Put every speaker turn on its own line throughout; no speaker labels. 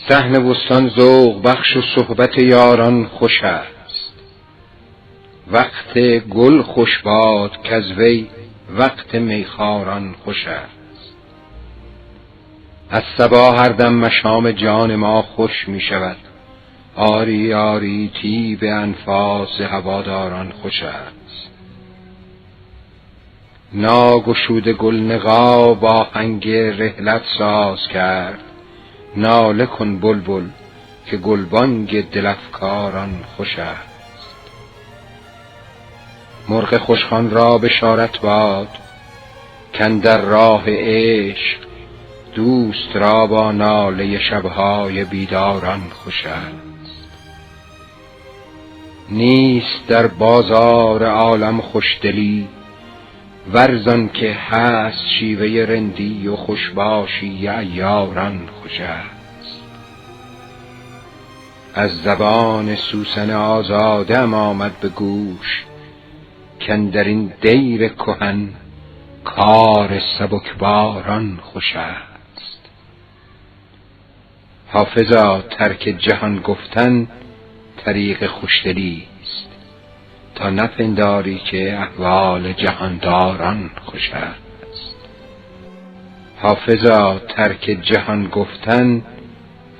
صحن بستان ذوق بخش و صحبت یاران خوش است. وقت گل خوش باد کز وی وقت میخواران خوش است. از صبا هر دم مشام جان ما خوش می شود. آری آری طیب انفاس هواداران خوش است. ناگشوده گل نقاب آهنگ رحلت ساز کرد. ناله کن بلبل که گلبانگ دل افکاران خوش است. مرغ خوشخوان را بشارت باد کاندر راه عشق دوست را با ناله شبهای بیداران خوش است. نیست در بازار عالم خوشدلی ورزان که هست شیوه رندی و خوشباشی عیاران خوش است. از زبان سوسن آزاده ام آمد به گوش کاندر این دیر کهن کار سبکباران خوش است. حافظا ترک جهان گفتن طریق خوشدلی است تا نپنداری که احوال جهانداران خوش است. حافظا ترک جهان گفتن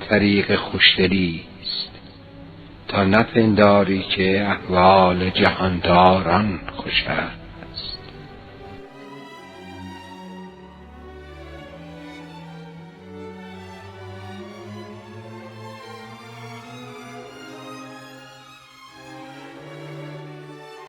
طریق خوشدلی است تا نپنداری که احوال جهانداران خوش است.